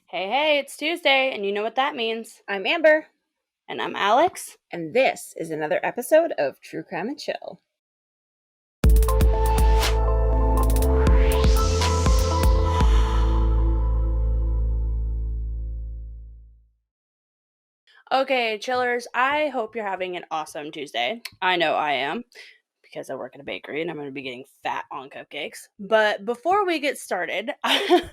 Hey, hey, it's Tuesday, and you know what that means. I'm Amber, And I'm Alex. and this is another episode of True Crime and Chill. Okay, chillers, I hope you're having an awesome Tuesday. I know I am, because I work at a bakery and I'm going to be getting fat on cupcakes. But before we get started, I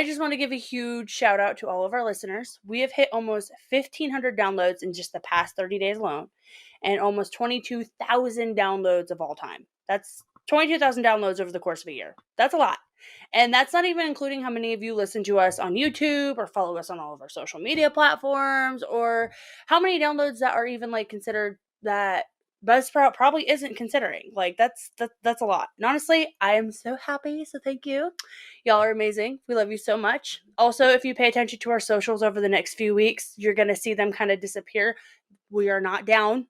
just want to give a huge shout out to all of our listeners. We have hit almost 1,500 downloads in just the past 30 days alone, and almost 22,000 downloads of all time. That's 22,000 downloads over the course of a year. That's a lot. And that's not even including how many of you listen to us on YouTube or follow us on all of our social media platforms, or how many downloads that are even like considered that Buzzsprout probably isn't considering. Like that's a lot. And honestly, I am so happy. So thank you. Y'all are amazing. We love you so much. Also, if you pay attention to our socials over the next few weeks, you're going to see them kind of disappear. We are not down.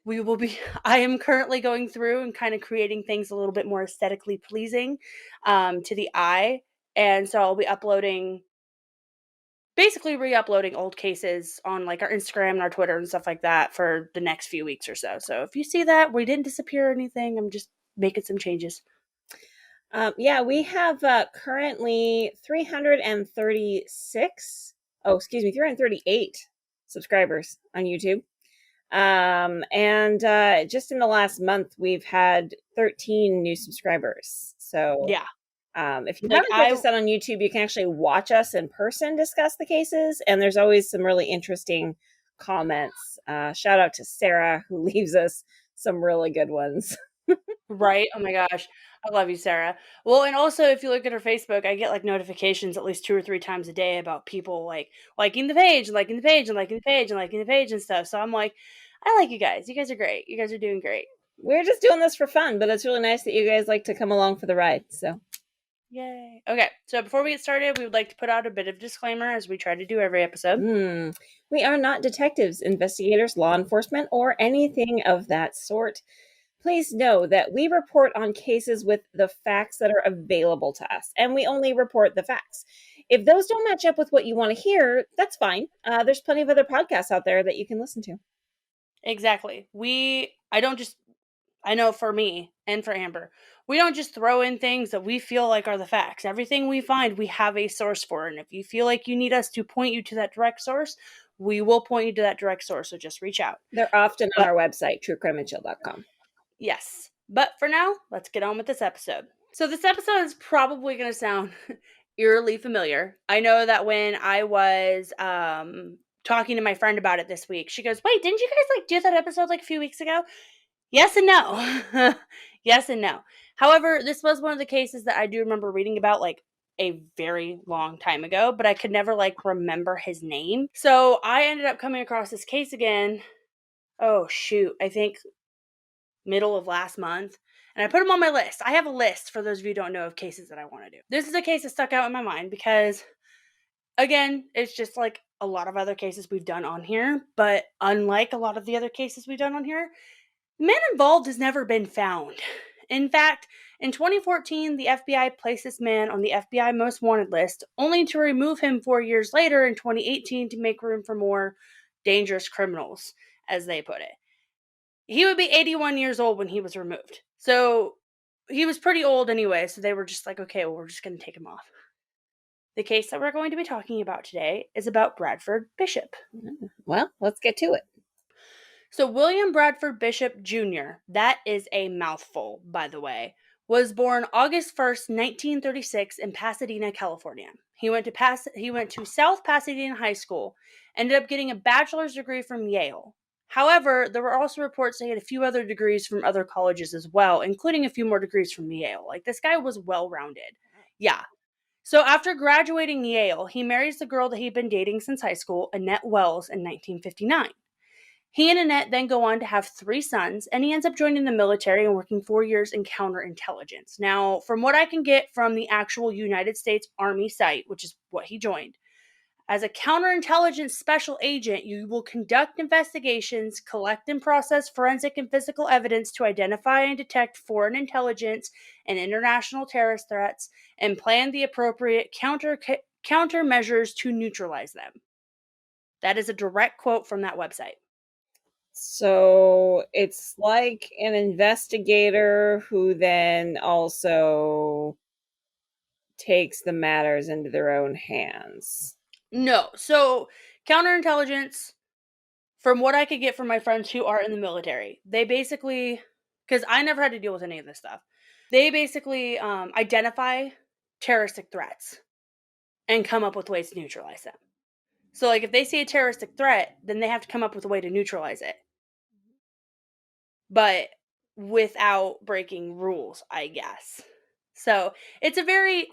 We will be, I am currently going through and kind of creating things a little bit more aesthetically pleasing to the eye. And so I'll be basically re-uploading old cases on like our Instagram and our Twitter and stuff like that for the next few weeks or so. So if you see that, we didn't disappear or anything. I'm just making some changes. We have currently 338 subscribers on YouTube. And just in the last month, we've had 13 new subscribers. So Yeah. if you haven't checked us out on YouTube, you can actually watch us in person discuss the cases. And there's always some really interesting comments. Shout out to Sarah, who leaves us some really good ones. Right? Oh my gosh. I love you, Sarah. Well, and also if you look at her Facebook, I get like notifications at least 2 or 3 times a day about people like liking the page and liking the page and liking the page and liking the page and stuff. So I'm like, I like you guys. You guys are great. You guys are doing great. We're just doing this for fun, but it's really nice that you guys like to come along for the ride. So, yay. Okay, so before we get started, we would like to put out a bit of disclaimer as we try to do every episode. We are not detectives, investigators, law enforcement, or anything of that sort. Please know that we report on cases with the facts that are available to us, and we only report the facts. If those don't match up with what you want to hear, that's fine. There's plenty of other podcasts out there that you can listen to. Exactly. I know for me and for Amber, we don't just throw in things that we feel like are the facts. Everything we find, we have a source for. And if you feel like you need us to point you to that direct source, we will point you to that direct source. So just reach out. They're often on our website, truecrimeandchill.com. Yes. But for now, let's get on with this episode. So this episode is probably going to sound eerily familiar. I know that when I was talking to my friend about it this week, she goes, "Wait, didn't you guys like do that episode like a few weeks ago?" Yes and no. Yes and no. However, this was one of the cases that I do remember reading about like a very long time ago, but I could never like remember his name. So I ended up coming across this case again. Oh shoot, I think middle of last month. And I put them on my list. I have a list, for those of you who don't know, of cases that I want to do. This is a case that stuck out in my mind because, again, it's just like a lot of other cases we've done on here. But unlike a lot of the other cases we've done on here, the man involved has never been found. In fact, in 2014, the FBI placed this man on the FBI Most Wanted list, only to remove him 4 years later in 2018 to make room for more dangerous criminals, as they put it. He would be 81 years old when he was removed. So he was pretty old anyway, so they were just like, okay, well, we're just going to take him off. The case that we're going to be talking about today is about Bradford Bishop. Well, let's get to it. So William Bradford Bishop Jr., that is a mouthful, by the way, was born August 1st, 1936 in Pasadena, California. He went to South Pasadena High School, ended up getting a bachelor's degree from Yale. However, there were also reports that he had a few other degrees from other colleges as well, including a few more degrees from Yale. Like, this guy was well-rounded. Yeah. So after graduating Yale, he marries the girl that he'd been dating since high school, Annette Wells, in 1959. He and Annette then go on to have 3 sons, and he ends up joining the military and working 4 years in counterintelligence. Now, from what I can get from the actual United States Army site, which is what he joined, as a counterintelligence special agent, you will conduct investigations, collect and process forensic and physical evidence to identify and detect foreign intelligence and international terrorist threats, and plan the appropriate countermeasures to neutralize them. That is a direct quote from that website. So it's like an investigator who then also takes the matters into their own hands. No. So, counterintelligence, from what I could get from my friends who are in the military, they basically, because I never had to deal with any of this stuff, they basically identify terroristic threats and come up with ways to neutralize them. So, like, if they see a terroristic threat, then they have to come up with a way to neutralize it, but without breaking rules, I guess. So it's a very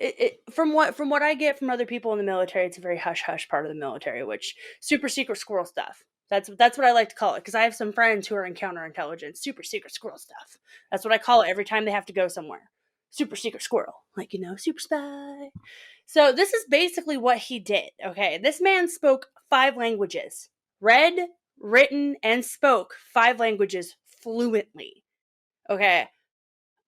from what I get from other people in the military, it's a very hush hush part of the military, which super secret squirrel stuff. That's what I like to call it, because I have some friends who are in counterintelligence, super secret squirrel stuff. That's what I call it every time they have to go somewhere. Super secret squirrel, like, super spy. So this is basically what he did. Okay, this man spoke 5 languages, read, written, and spoke 5 languages fluently. Okay,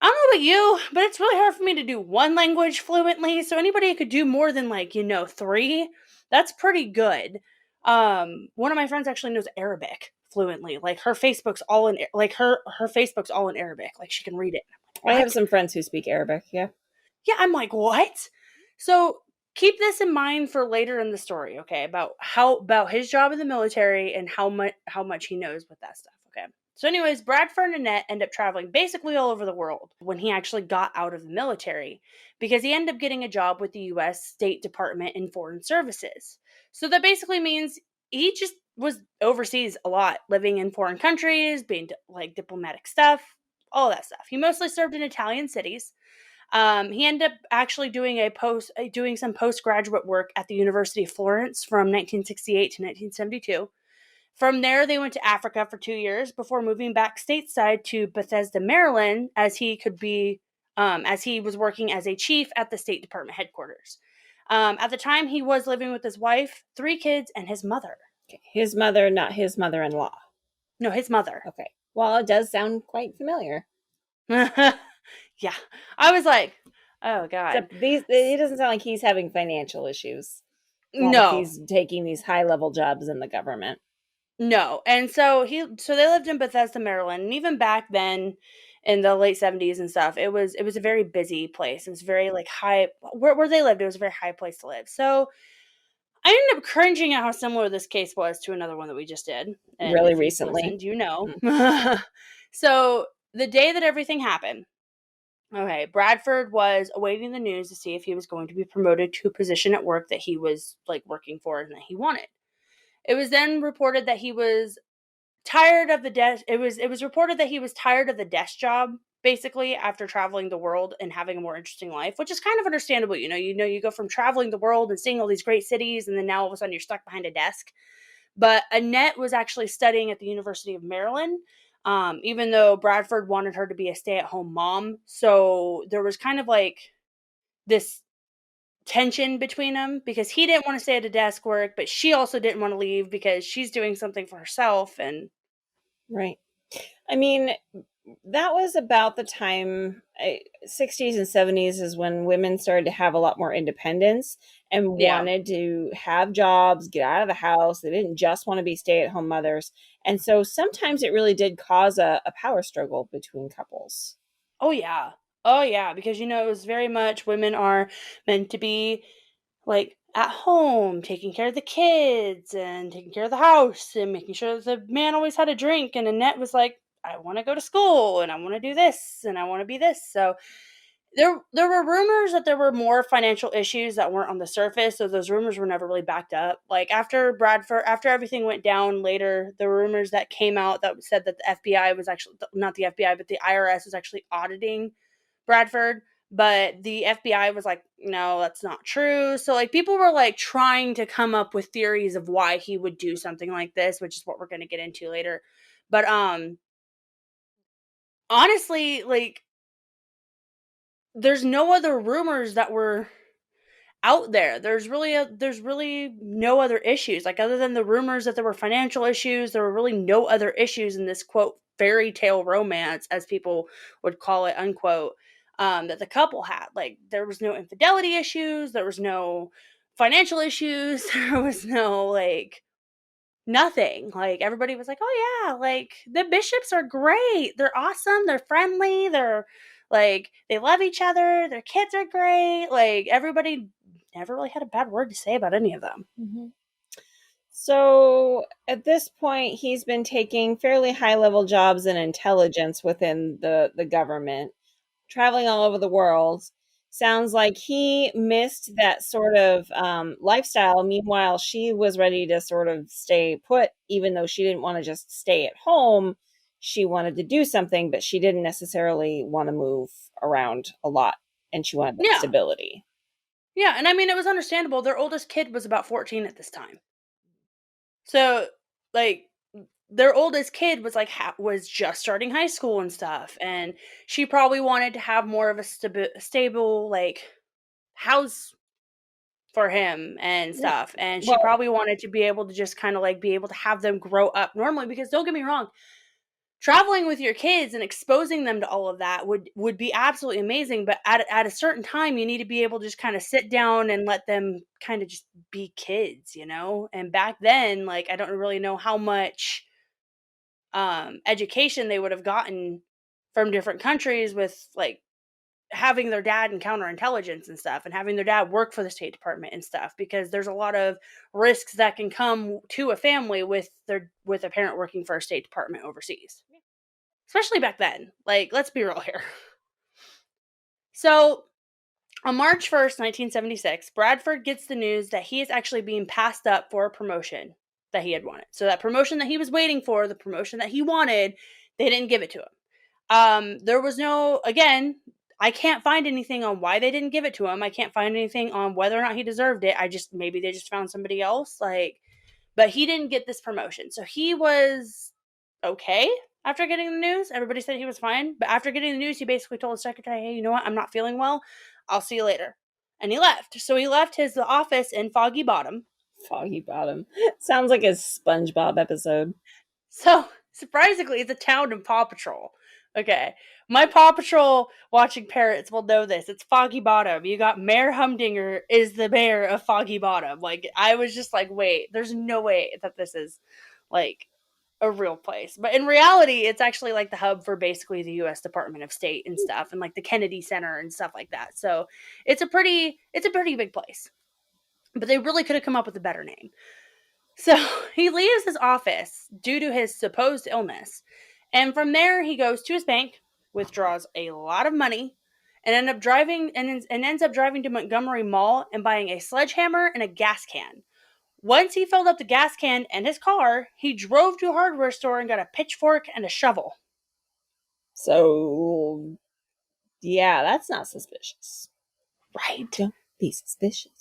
I don't know about you, but it's really hard for me to do one language fluently. So anybody who could do more than 3, that's pretty good. One of my friends actually knows Arabic fluently. Like her Facebook's all in her Facebook's all in Arabic. Like she can read it. I What? have some friends who speak Arabic. Yeah. Yeah, I'm like, what? So keep this in mind for later in the story, okay? About his job in the military and how much he knows with that stuff, okay? So, anyways, Bradford and Annette end up traveling basically all over the world when he actually got out of the military, because he ended up getting a job with the U.S. State Department in Foreign Services. So that basically means he just was overseas a lot, living in foreign countries, being like diplomatic stuff, all that stuff. He mostly served in Italian cities. He ended up actually doing some postgraduate work at the University of Florence from 1968 to 1972. From there, they went to Africa for 2 years before moving back stateside to Bethesda, Maryland, as he was working as a chief at the State Department headquarters. At the time, he was living with his wife, 3 kids, and his mother. Okay. His mother, not his mother-in-law. No, his mother. Okay. Well, it does sound quite familiar. Yeah. I was like, oh, God. Except it doesn't sound like he's having financial issues. It's not like No. he's taking these high-level jobs in the government. No. And so they lived in Bethesda, Maryland, and even back then in the late 70s and stuff, it was a very busy place. It was very like high where they lived, it was a very high place to live. So I ended up cringing at how similar this case was to another one that we just did. And Really if you've recently. listened, you know. Mm. So the day that everything happened, okay, Bradford was awaiting the news to see if he was going to be promoted to a position at work that he was like working for and that he wanted. It was then reported that he was tired of the desk. It was reported that he was tired of the desk job, basically, after traveling the world and having a more interesting life, which is kind of understandable. You go from traveling the world and seeing all these great cities, and then now all of a sudden you're stuck behind a desk. But Annette was actually studying at the University of Maryland, even though Bradford wanted her to be a stay-at-home mom. So there was kind of like this tension between them, because he didn't want to stay at a desk work, but she also didn't want to leave because she's doing something for herself. And Right. I mean, that was about the time, 60s and 70s is when women started to have a lot more independence and yeah. wanted to have jobs, get out of the house. They didn't just want to be stay-at-home mothers. And so sometimes it really did cause a power struggle between couples. Oh yeah. Oh yeah, because it was very much women are meant to be like at home, taking care of the kids and taking care of the house and making sure that the man always had a drink. And Annette was like, I want to go to school and I want to do this and I want to be this. So there were rumors that there were more financial issues that weren't on the surface, so those rumors were never really backed up. Like after everything went down later, the rumors that came out that said that the FBI was actually not the FBI, but the IRS was actually auditing Bradford, but the FBI was like, no, that's not true. So like people were like trying to come up with theories of why he would do something like this, which is what we're going to get into later. But honestly, like there's no other rumors that were out there. There's really no other issues. Like other than the rumors that there were financial issues, there were really no other issues in this quote fairy tale romance, as people would call it, unquote, that the couple had. Like there was no infidelity issues, there was no financial issues. There was no like nothing. Like everybody was like, "Oh yeah, like the Bishops are great. They're awesome. They're friendly. They're like they love each other. Their kids are great." Like everybody never really had a bad word to say about any of them. Mm-hmm. So at this point, he's been taking fairly high level jobs in intelligence within the government, traveling all over the world. Sounds like he missed that sort of lifestyle. Meanwhile, she was ready to sort of stay put, even though she didn't want to just stay at home. She wanted to do something, but she didn't necessarily want to move around a lot, and she wanted that Yeah. stability. Yeah, and I mean it was understandable. Their oldest kid was about 14 at this time. So, like their oldest kid was like was just starting high school and stuff, and she probably wanted to have more of a stable like house for him and Yeah. stuff, and she Well, probably wanted to be able to just kind of like be able to have them grow up normally, because don't get me wrong, traveling with your kids and exposing them to all of that would be absolutely amazing, but at a certain time you need to be able to just kind of sit down and let them kind of just be kids, you know. And back then, like, I don't really know how much education they would have gotten from different countries with like having their dad in counterintelligence and stuff, and having their dad work for the State Department and stuff, because there's a lot of risks that can come to a family with a parent working for a State Department overseas, especially back then. Like, let's be real here. So on March 1st, 1976, Bradford gets the news that he is actually being passed up for a promotion that he had wanted. So that promotion that he was waiting for, the promotion that he wanted, they didn't give it to him. There was no, again, I can't find anything on why they didn't give it to him. I can't find anything on whether or not he deserved it. Maybe they just found somebody else. Like, but he didn't get this promotion. So he was okay after getting the news. Everybody said he was fine. But after getting the news, he basically told his secretary, "Hey, you know what? I'm not feeling well. I'll see you later." And he left. So he left his office in Foggy Bottom. Foggy Bottom. Sounds like a SpongeBob episode. So surprisingly, it's a town in Paw Patrol. Okay. My Paw Patrol watching parents will know this. It's Foggy Bottom. You got Mayor Humdinger is the mayor of Foggy Bottom. Like, I was just like, wait, there's no way that this is like a real place. But in reality, it's actually like the hub for basically the US Department of State and stuff, and like the Kennedy Center and stuff like that. So it's a pretty big place. But they really could have come up with a better name. So he leaves his office due to his supposed illness. And from there, he goes to his bank, withdraws a lot of money, and ends up driving to Montgomery Mall and buying a sledgehammer and a gas can. Once he filled up the gas can and his car, he drove to a hardware store and got a pitchfork and a shovel. So, yeah, that's not suspicious. Right. Don't be suspicious.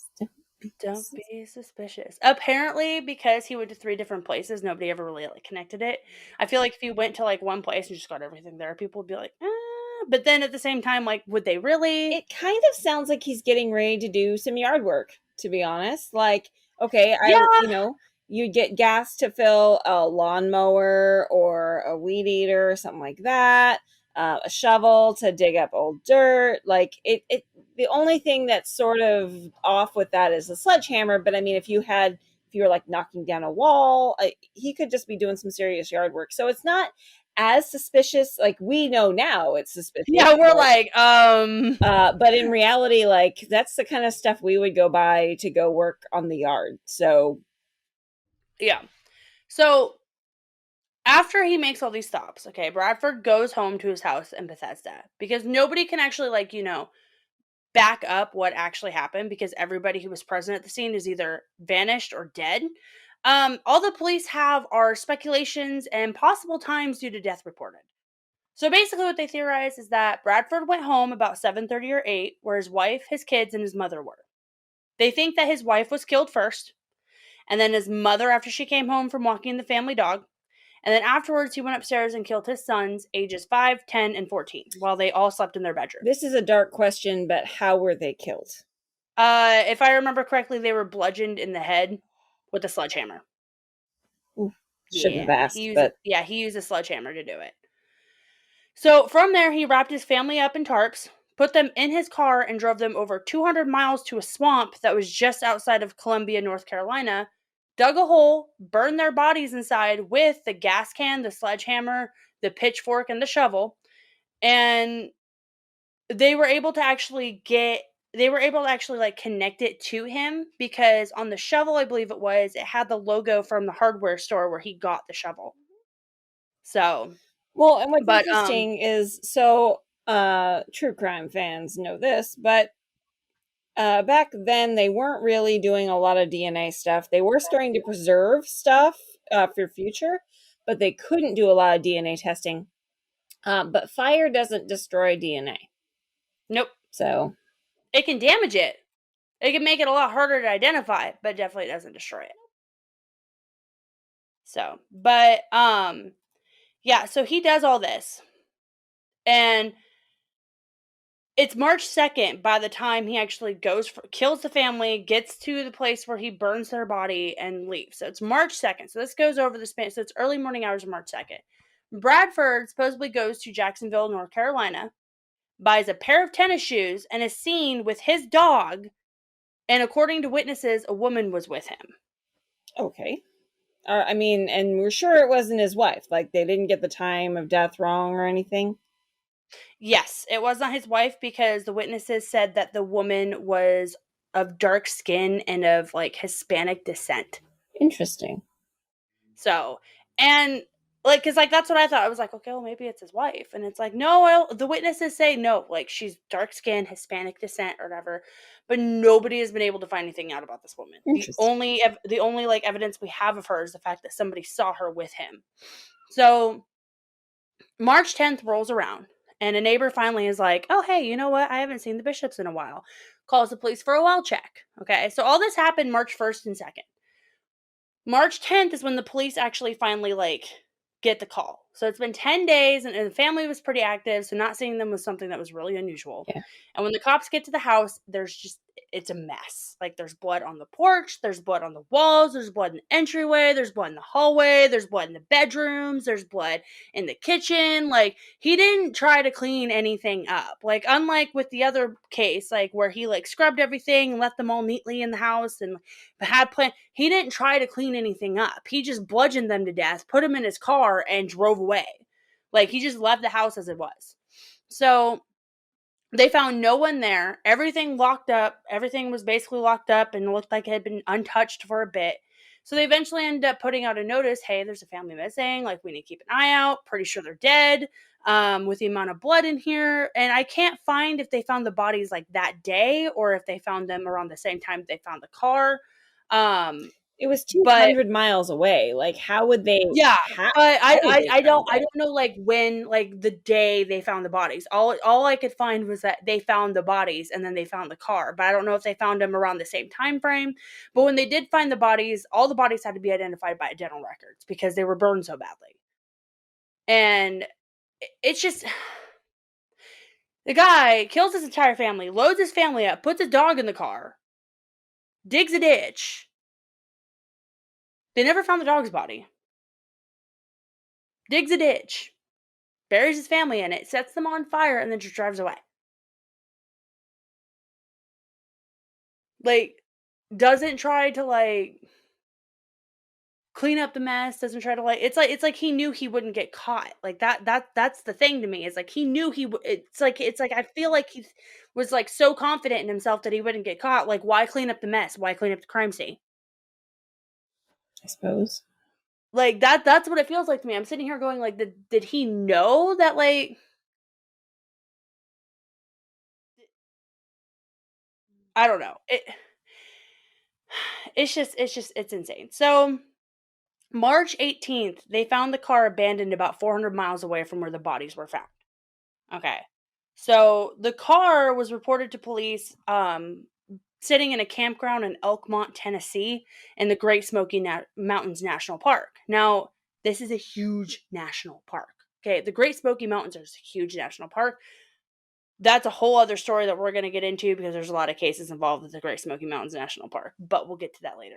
Don't be suspicious. Apparently, because he went to 3 different places, nobody ever really like connected it. I feel like if you went to like one place and just got everything there, people would be like, but then at the same time, like, would they really? It kind of sounds like he's getting ready to do some yard work, to be honest. Like, okay, Yeah, you get gas to fill a lawnmower or a weed eater or something like that, a shovel to dig up old dirt. Like, the only thing that's sort of off with that is the sledgehammer. But I mean, if you were like knocking down a wall, he could just be doing some serious yard work. So it's not as suspicious. Like, we know now it's suspicious. yeah, we're like, But in reality, like, that's the kind of stuff we would go by to go work on the yard. So yeah. So after he makes all these stops, okay, Bradford goes home to his house in Bethesda, because nobody can actually, like, back up what actually happened, because everybody who was present at the scene is either vanished or dead. All the police have are speculations and possible times due to death reported. So basically what they theorize is that Bradford went home about 7:30 or 8, where his wife, his kids, and his mother were. They think that his wife was killed first, and then his mother after she came home from walking the family dog. And then afterwards, he went upstairs and killed his sons, ages 5, 10, and 14, while they all slept in their bedroom. this is a dark question, but how were they killed? If I remember correctly, they were bludgeoned in the head with a sledgehammer. Ooh, shouldn't have Yeah, asked, but he used a sledgehammer to do it. So from there, he wrapped his family up in tarps, put them in his car, and drove them over 200 miles to a swamp that was just outside of Columbia, North Carolina, dug a hole, burned their bodies inside with the gas can, the sledgehammer, the pitchfork, and the shovel. And they were able to actually like connect it to him, because on the shovel, I believe it had the logo from the hardware store where he got the shovel. So, Well, and what's but interesting is, true crime fans know this, but back then they weren't really doing a lot of DNA stuff. They were starting to preserve stuff for future, but they couldn't do a lot of DNA testing. But fire doesn't destroy DNA. nope, So, it can damage it. It can make it a lot harder to identify, but definitely doesn't destroy it. So, but yeah, so he does all this. And it's March 2nd by the time he actually kills the family, gets to the place where he burns their body, and leaves. So it's March 2nd. So this goes over the span. So it's early morning hours of March 2nd. Bradford supposedly goes to Jacksonville, North Carolina, buys a pair of tennis shoes, and is seen with his dog. And according to witnesses, a woman was with him. okay. I mean, and we're sure it wasn't his wife. Like, they didn't get the time of death wrong or anything. Yes, it was not his wife, because the witnesses said that the woman was of dark skin and of like Hispanic descent. Interesting. So, and like, cause like that's what I thought. I was like, okay, well maybe it's his wife, and it's like, no. The witnesses say no, like she's dark skinned, Hispanic descent, or whatever. But nobody has been able to find anything out about this woman. Interesting. The only like evidence we have of her is the fact that somebody saw her with him. So March 10th rolls around, and a neighbor finally is like, oh hey, you know what? I haven't seen the Bishops in a while. Calls the police for a well check. Okay, so all this happened March 1st and 2nd. March 10th is when the police actually finally like get the call. So it's been 10 days, and the family was pretty active, so not seeing them was something that was really unusual. Yeah. And when the cops get to the house, it's a mess. Like there's blood on the porch, there's blood on the walls, there's blood in the entryway, there's blood in the hallway, there's blood in the bedrooms, there's blood in the kitchen. Like he didn't try to clean anything up. Like unlike with the other case, like where he like scrubbed everything and left them all neatly in the house and had plan, he didn't try to clean anything up. He just bludgeoned them to death, put them in his car, and drove away. Like he just left the house as it was. So they found no one there. Everything locked up. Everything was basically locked up and looked like it had been untouched for a bit. So they eventually ended up putting out a notice, hey, there's a family missing. Like, we need to keep an eye out. Pretty sure they're dead, with the amount of blood in here. And I can't find if they found the bodies like that day or if they found them around the same time they found the car. It was But 200 miles away. Like, how would they? yeah, but How would they I find don't it? know like when, like the day they found the bodies. All I could find was that they found the bodies and then they found the car. But I don't know if they found them around the same time frame. But when they did find the bodies, all the bodies had to be identified by dental records because they were burned so badly. And it's just the guy kills his entire family, loads his family up, puts a dog in the car, digs a ditch. They never found the dog's body. Digs a ditch, buries his family in it, sets them on fire, and then just drives away. Like, doesn't try to like clean up the mess, doesn't try to like it's like he knew he wouldn't get caught. Like that's the thing to me. Is like he knew it's like I feel like he was like so confident in himself that he wouldn't get caught. Like why clean up the mess? Why clean up the crime scene? I suppose. Like that's what it feels like to me. I'm sitting here going like did he know that like I don't know. It's insane. So March 18th, they found the car abandoned about 400 miles away from where the bodies were found. Okay. So the car was reported to police sitting in a campground in Elkmont, Tennessee, in the Great Smoky Mountains National Park. Now, this is a huge national park. Okay, the Great Smoky Mountains are a huge national park. That's a whole other story that we're going to get into because there's a lot of cases involved with the Great Smoky Mountains National Park, but we'll get to that later.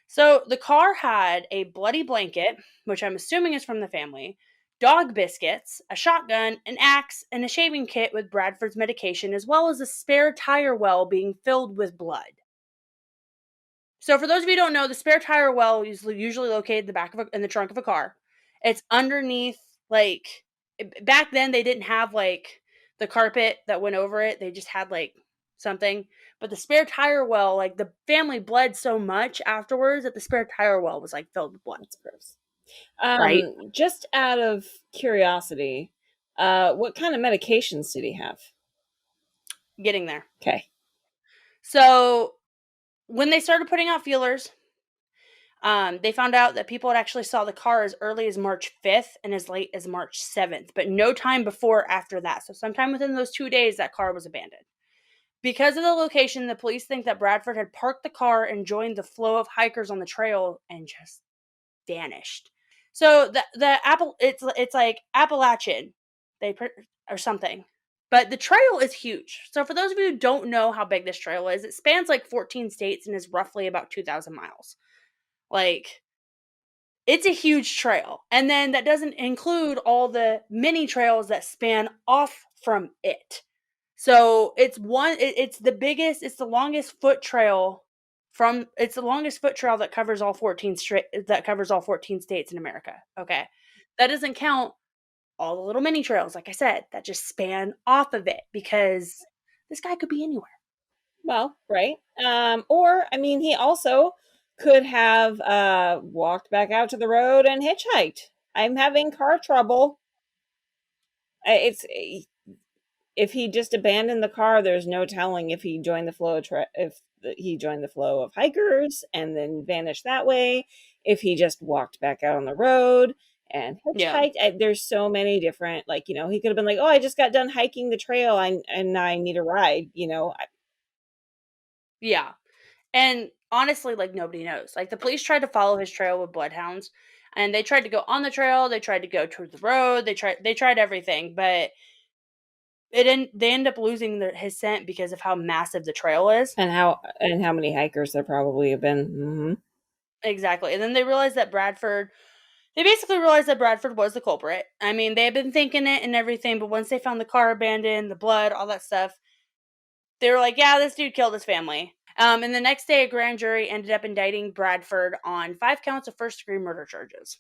So the car had a bloody blanket, which I'm assuming is from the family, dog biscuits, a shotgun, an axe, and a shaving kit with Bradford's medication, as well as a spare tire well being filled with blood. So, for those of you who don't know, the spare tire well is usually located in the in the trunk of a car. It's underneath, like, back then they didn't have like the carpet that went over it. They just had like something. But the spare tire well, like the family bled so much afterwards that the spare tire well was like filled with blood. That's gross. Right? Just out of curiosity, what kind of medications did he have? Getting there. Okay. So when they started putting out feelers, they found out that people had actually saw the car as early as March 5th and as late as March 7th, but no time before or after that. So sometime within those 2 days, that car was abandoned. Because of the location, the police think that Bradford had parked the car and joined the flow of hikers on the trail and just vanished. So the apple it's like Appalachian, or something. But the trail is huge. So for those of you who don't know how big this trail is, it spans like 14 states and is roughly about 2,000 miles. Like, it's a huge trail. And then that doesn't include all the mini trails that span off from it. So it's the biggest, it's the longest foot trail it's the longest foot trail that covers all 14 states in America. Okay. That doesn't count all the little mini trails, like I said, that just span off of it, because this guy could be anywhere. Well, right. Or I mean, he also could have walked back out to the road and hitchhiked. I'm having car trouble. It's if he just abandoned the car, there's no telling if he joined the flow if he joined the flow of hikers and then vanished that way. If he just walked back out on the road and Yeah. hitchhiked, there's so many different, like, he could have been like, oh, I just got done hiking the trail and I need a ride. Yeah. And honestly, like, nobody knows. Like, the police tried to follow his trail with bloodhounds, and they tried to go on the trail, they tried to go towards the road, they tried everything, but they end up losing his scent because of how massive the trail is. And how many hikers there probably have been. Mm-hmm. Exactly. And then they basically realized that Bradford was the culprit. I mean, they had been thinking it and everything, but once they found the car abandoned, the blood, all that stuff, they were like, yeah, this dude killed his family. And the next day, a grand jury ended up indicting Bradford on 5 counts of first-degree murder charges.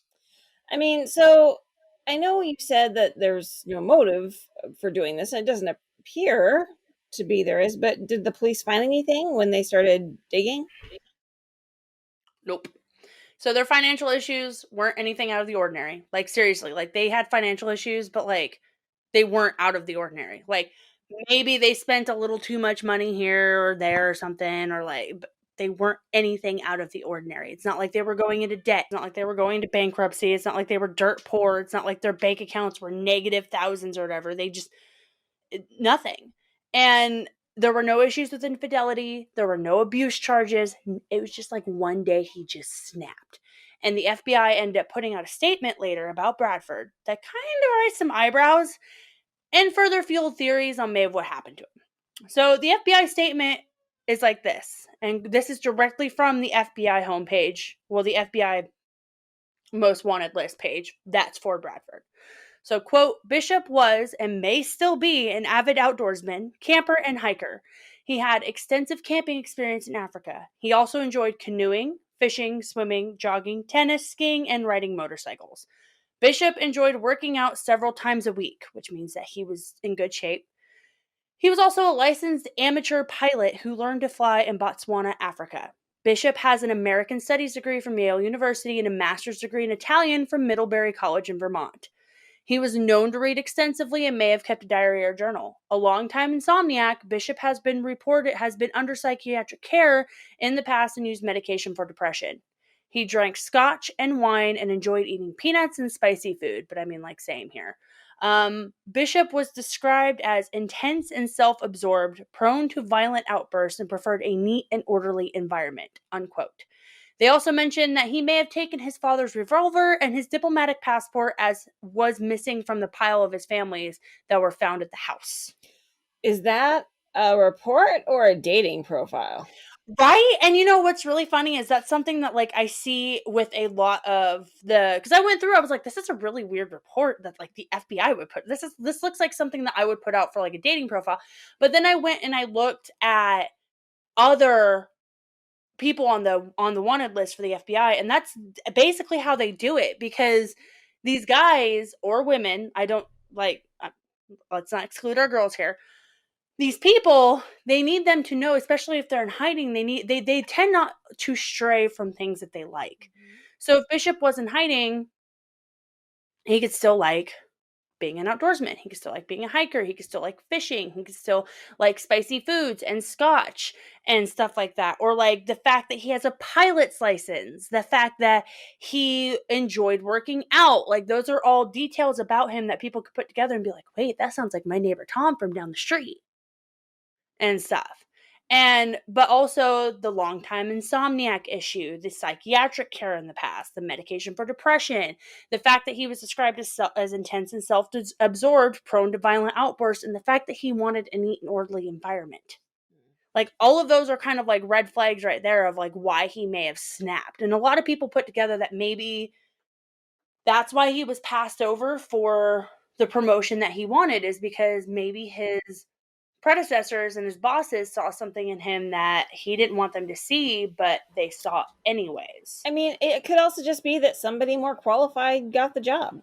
I mean, so I know you said that there's no motive for doing this, and it doesn't appear to be there is, but did the police find anything when they started digging? Nope. So their financial issues weren't anything out of the ordinary. Like, seriously, like, they had financial issues, but like, they weren't out of the ordinary. Like, maybe they spent a little too much money here or there or something, or like, but they weren't anything out of the ordinary. It's not like they were going into debt. It's not like they were going to bankruptcy. It's not like they were dirt poor. It's not like their bank accounts were negative thousands or whatever. Nothing. And there were no issues with infidelity. There were no abuse charges. It was just like one day he just snapped. And the FBI ended up putting out a statement later about Bradford that kind of raised some eyebrows and further fueled theories on maybe what happened to him. So the FBI statement is like this, and this is directly from the FBI homepage. Well, the FBI most wanted list page. That's for Bradford. So, quote, Bishop was and may still be an avid outdoorsman, camper, and hiker. He had extensive camping experience in Africa. He also enjoyed canoeing, fishing, swimming, jogging, tennis, skiing, and riding motorcycles. Bishop enjoyed working out several times a week, which means that he was in good shape. He was also a licensed amateur pilot who learned to fly in Botswana, Africa. Bishop has an American Studies degree from Yale University and a master's degree in Italian from Middlebury College in Vermont. He was known to read extensively and may have kept a diary or journal. A longtime insomniac, Bishop has been under psychiatric care in the past and used medication for depression. He drank scotch and wine and enjoyed eating peanuts and spicy food, but I mean, like, same here. Bishop was described as intense and self-absorbed, prone to violent outbursts, and preferred a neat and orderly environment, unquote. They also mentioned that he may have taken his father's revolver and his diplomatic passport, as was missing from the pile of his families that were found at the house. Is that a report or a dating profile? Right? And you know what's really funny is that's something that, like, I see with a lot of because I went through, I was like, "This is a really weird report that, like, the FBI would put this looks like something that I would put out for, like, a dating profile." But then I went and I looked at other people on the wanted list for the FBI, and that's basically how they do it because these guys or women, I don't like, let's not exclude our girls here. These people, they need them to know, especially if they're in hiding, they tend not to stray from things that they like. Mhm. So if Bishop was in hiding, he could still like being an outdoorsman. He could still like being a hiker. He could still like fishing. He could still like spicy foods and scotch and stuff like that. Or like the fact that he has a pilot's license, the fact that he enjoyed working out. Like those are all details about him that people could put together and be like, wait, that sounds like my neighbor Tom from down the street and stuff. And but also the long time insomniac issue, the psychiatric care in the past, the medication for depression, the fact that he was described as intense and self-absorbed, prone to violent outbursts, and the fact that he wanted a neat and orderly environment. Like all of those are kind of like red flags right there of like why he may have snapped. And a lot of people put together that maybe that's why he was passed over for the promotion that he wanted, is because maybe his predecessors and his bosses saw something in him that he didn't want them to see, but they saw anyways. I mean, it could also just be that somebody more qualified got the job.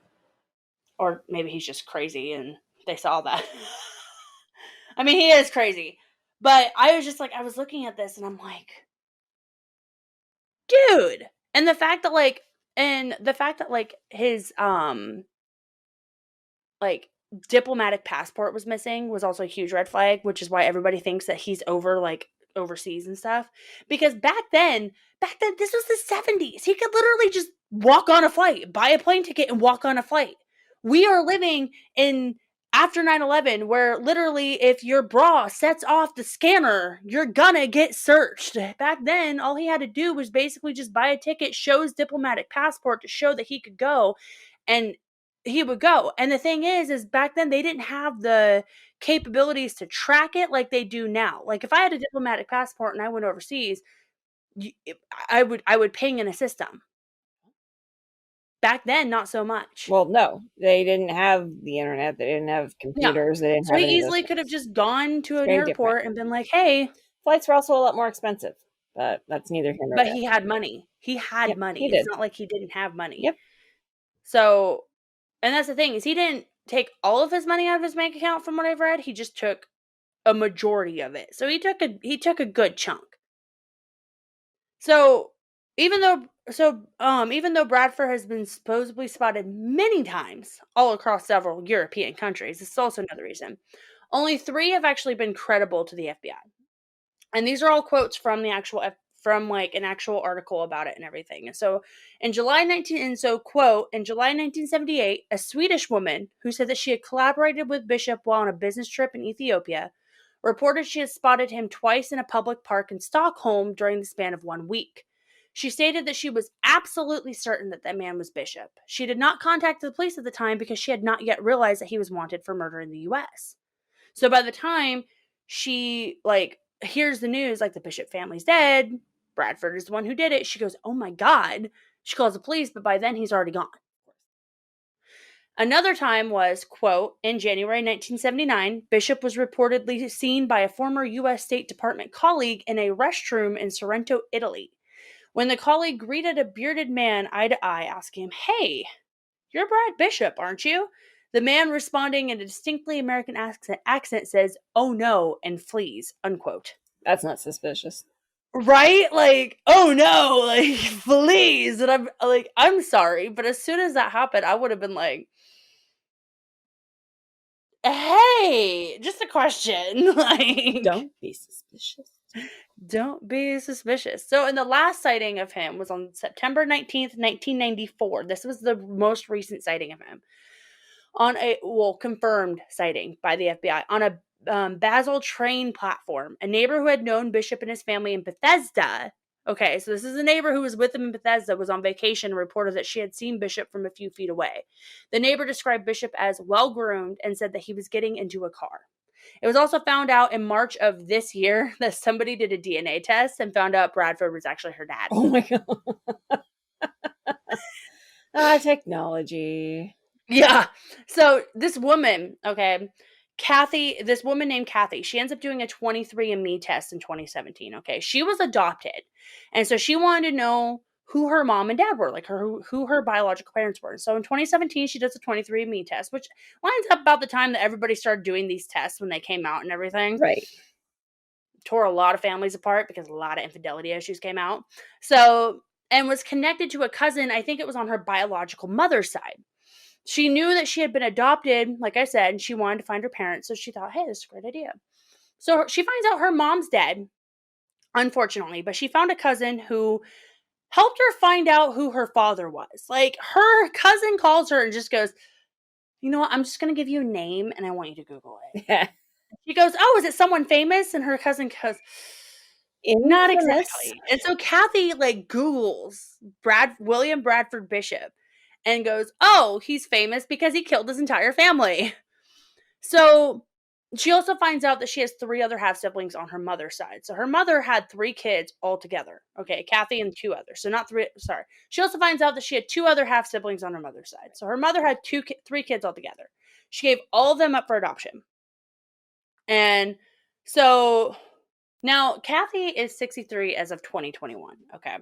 Or maybe he's just crazy and they saw that. I mean, he is crazy. But I was just like, I was looking at this and I'm like, dude. And the fact that like his like diplomatic passport was missing was also a huge red flag, which is why everybody thinks that he's over like overseas and stuff. Because back then this was the 70s. He could literally just walk on a flight, buy a plane ticket and walk on a flight. We are living in after 9/11 where literally if your bra sets off the scanner, you're gonna get searched. Back then all he had to do was basically just buy a ticket, show his diplomatic passport to show that he could go, and he would go. And the thing is back then they didn't have the capabilities to track it like they do now. Like if I had a diplomatic passport and I went overseas, I would ping in a system. Back then, not so much. Well, no, they didn't have the internet. They didn't have Yeah. computers. They didn't So have he any of those easily could have things. just gone to It's an very different. airport and been like, "Hey," Flights were also a lot more expensive, but that's neither here nor but there. he had money. He had Yep, money. he It's did. not like he didn't have money. Yep. So, and that's the thing is he didn't take all of his money out of his bank account from what I've read. He just took a majority of it. So he took a good chunk. So even though Bradford has been supposedly spotted many times all across several European countries, this is also another reason. Only 3 have actually been credible to the FBI. And these are all quotes from the actual from like an actual article about it and everything. And so in July 1978, a Swedish woman who said that she had collaborated with Bishop while on a business trip in Ethiopia reported she had spotted him twice in a public park in Stockholm during the span of 1 week. She stated that she was absolutely certain that that man was Bishop. She did not contact the police at the time because she had not yet realized that he was wanted for murder in the US. So by the time she like hears the news, like the Bishop family's dead, Bradford is the one who did it, she goes, "Oh my God." She calls the police, but by then he's already gone. Another time was, quote, in January 1979, Bishop was reportedly seen by a former U.S. State Department colleague in a restroom in Sorrento, Italy. When the colleague greeted a bearded man eye to eye, asking him, "Hey, you're Brad Bishop, aren't you?" The man responding in a distinctly American accent says, "Oh no," and flees, unquote. That's not suspicious. Right? Like, oh no, like, flees. And I'm like, I'm sorry, but as soon as that happened, I would have been like, hey, just a question. Like, Don't be suspicious. don't be suspicious. So, in the last sighting of him was on September 19th, 1994. This was the most recent sighting of him. On a confirmed sighting by the FBI on a Basel train platform. A neighbor who had known Bishop and his family in Bethesda. Okay, so this is a neighbor who was with him in Bethesda, was on vacation, and reported that she had seen Bishop from a few feet away. The neighbor described Bishop as well groomed and said that he was getting into a car. It was also found out in March of this year that somebody did a DNA test and found out Bradford was actually her dad. Oh my God. Technology. Yeah. So this woman, okay, this woman named Kathy, she ends up doing a 23andMe test in 2017. Okay. She was adopted. And so she wanted to know who her mom and dad were, like who her biological parents were. So in 2017, she does a 23andMe test, which lines up about the time that everybody started doing these tests when they came out and everything. Right. Tore a lot of families apart because a lot of infidelity issues came out. So, and was connected to a cousin, I think it was on her biological mother's side. She knew that she had been adopted, like I said, and she wanted to find her parents. So she thought, hey, this is a great idea. So she finds out her mom's dead, unfortunately, but she found a cousin who helped her find out who her father was. Like, her cousin calls her and just goes, you know what? I'm just going to give you a name and I want you to Google it. She goes, oh, is it someone famous? And her cousin goes, not Infamous. exactly. And so Kathy like Googles William Bradford Bishop and goes, oh, he's famous because he killed his entire family. So she also finds out that she has 3 other half siblings on her mother's side. So her mother had 3 kids altogether. Okay, Kathy and 2 others. So not 3. Sorry. She also finds out that she had 2 other half siblings on her mother's side. So her mother had 3 kids altogether. She gave all of them up for adoption. And so now Kathy is 63 as of 2021. Okay.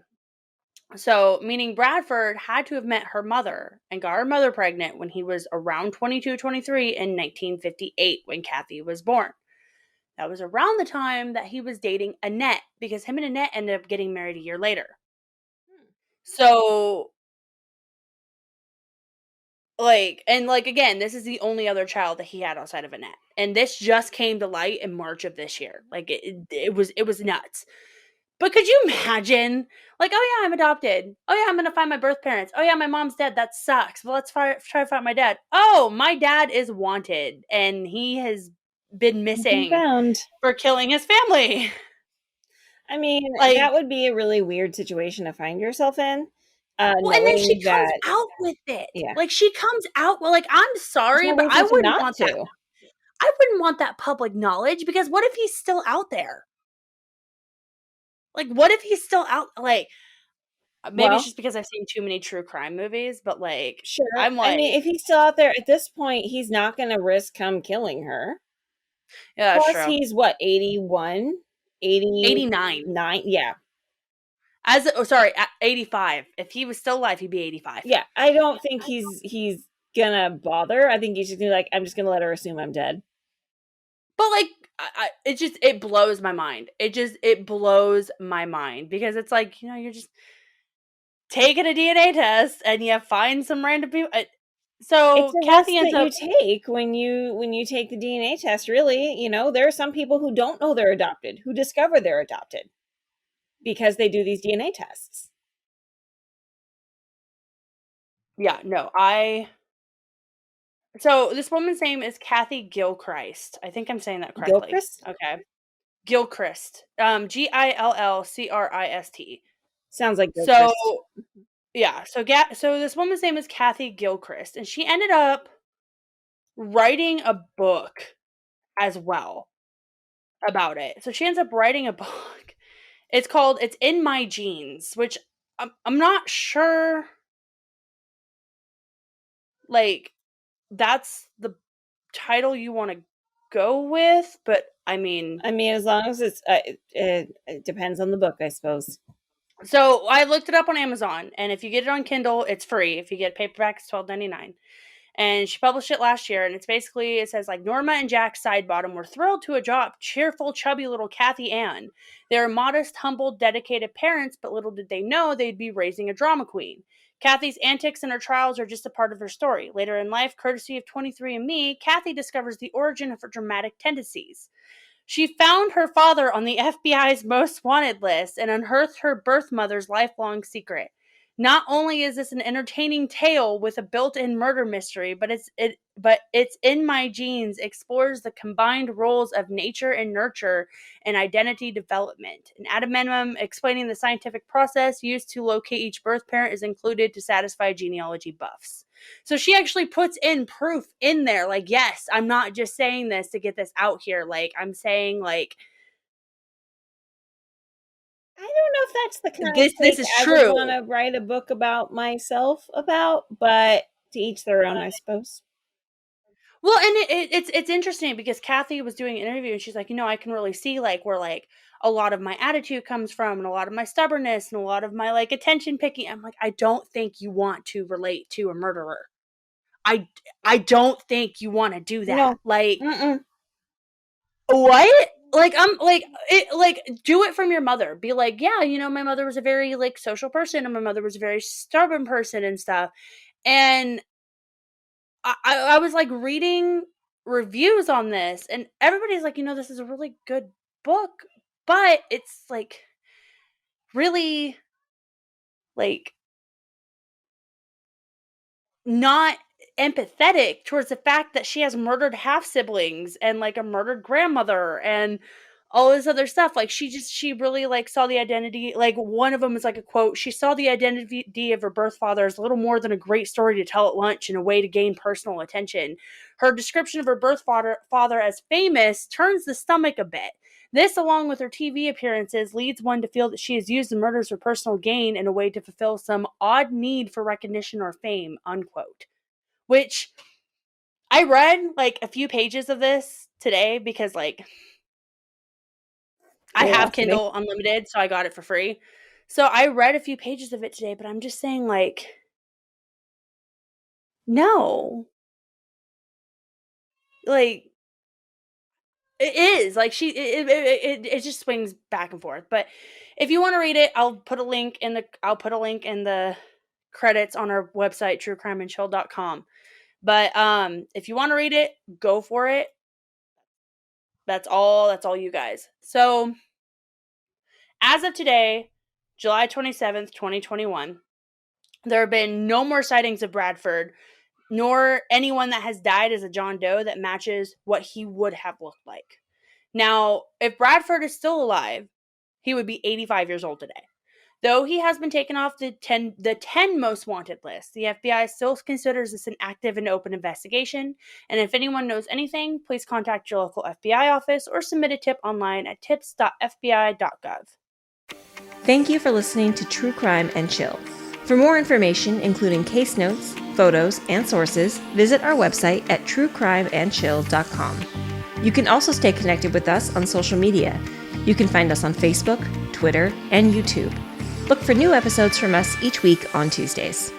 So, meaning Bradford had to have met her mother and got her mother pregnant when he was around 22, 23 in 1958 when Kathy was born. That was around the time that he was dating Annette because him and Annette ended up getting married a year later. So, again, this is the only other child that he had outside of Annette. And this just came to light in March of this year. Like, it was nuts. But could you imagine? Like, oh yeah, I'm adopted. Oh yeah, I'm gonna find my birth parents. Oh yeah, my mom's dead. That sucks. Well, let's try to find my dad. Oh, my dad is wanted, and he has been Been missing found. for killing his family. I mean, Like, that would be a really weird situation to find yourself in. well, and then she Knowing comes that, out with it. yeah, Like, she comes out. Well, like, I'm there's sorry, no but reason to not to. I wouldn't want that public knowledge because what if he's still out there? Like, what if he's still out? Like, maybe it's Well, just because I've seen too many true crime movies, but like, sure. I'm I like, mean, if he's still out there at this point, he's not going to risk come killing her. yeah, that's Plus, true. he's what, 81, 89. 89? Yeah. At 85. If he was still alive, he'd be 85. Yeah. I don't think he's gonna bother. I think he's just gonna be like, I'm just gonna let her assume I'm dead. But like, it blows my mind. It blows my mind because it's like, you're just taking a DNA test and you find some random people. It's So a risk Kathy ends that you up, take when you take the DNA test. Really, there are some people who don't know they're adopted, who discover they're adopted because they do these DNA tests. yeah, no, so this woman's name is Kathy Gilchrist. I think I'm saying that correctly. Gilchrist Okay. Gilchrist. Gillcrist. sounds like So Gilchrist. yeah, so this woman's name is Kathy Gilchrist, and she ended up writing a book as well about it. So she ends up writing a book. It's In My Genes, which I'm not sure like that's the title you want to go with, but I mean, I mean, as long as it depends on the book, I suppose. so I looked it up on Amazon, and if you get it on Kindle, it's free. If you get paperback, it's $12.99. And she published it last year, and it says like Norma and Jack Sidebottom were thrilled to adopt cheerful, chubby little Kathy Ann. They are modest, humble, dedicated parents, but little did they know they'd be raising a drama queen. Kathy's antics and her trials are just a part of her story. Later in life, courtesy of 23andMe, Kathy discovers the origin of her dramatic tendencies. She found her father on the FBI's most wanted list and unearthed her birth mother's lifelong secret. Not only is this an entertaining tale with a built-in murder mystery, but but It's in My Genes explores the combined roles of nature and nurture and identity development. And at a minimum, explaining the scientific process used to locate each birth parent is included to satisfy genealogy buffs. So she actually puts in proof in there, like, yes, I'm not just saying this to get this out here. Like, I'm saying, like, I don't know if that's the kind of this take is I would true. want to write a book about myself about, but to each their own, I suppose. Well, and it's interesting because Kathy was doing an interview and she's like, I can really see like where like a lot of my attitude comes from and a lot of my stubbornness and a lot of my like attention picking. I'm like, I don't think you want to relate to a murderer. I I don't think you want to do that. No. Like, Mm-mm. what? Like, I'm like it like do it from your mother. Be like, yeah, my mother was a very like social person and my mother was a very stubborn person and stuff. And I was like reading reviews on this, and everybody's like, this is a really good book, but it's like really like not empathetic towards the fact that she has murdered half siblings and like a murdered grandmother and all this other stuff. Like she really like saw the identity. Like one of them is like a quote. She saw the identity of her birth father as little more than a great story to tell at lunch and a way to gain personal attention. Her description of her birth father as famous turns the stomach a bit. This, along with her TV appearances, leads one to feel that she has used the murders for personal gain in a way to fulfill some odd need for recognition or fame, unquote. Which I read like a few pages of this today because like I have Curiosity. Kindle Unlimited, so I got it for free. So I read a few pages of it today, but I'm just saying like no. Like it is like it just swings back and forth. But if you want to read it, I'll put a link in the credits on our website truecrimeandchill.com. But if you want to read it, go for it. That's all you guys. So, as of today, July 27th, 2021, there have been no more sightings of Bradford, nor anyone that has died as a John Doe that matches what he would have looked like. Now, if Bradford is still alive, he would be 85 years old today. Though he has been taken off the 10 most wanted list, the FBI still considers this an active and open investigation. And if anyone knows anything, please contact your local FBI office or submit a tip online at tips.fbi.gov. Thank you for listening to True Crime and Chill. For more information, including case notes, photos, and sources, visit our website at truecrimeandchill.com. You can also stay connected with us on social media. You can find us on Facebook, Twitter, and YouTube. Look for new episodes from us each week on Tuesdays.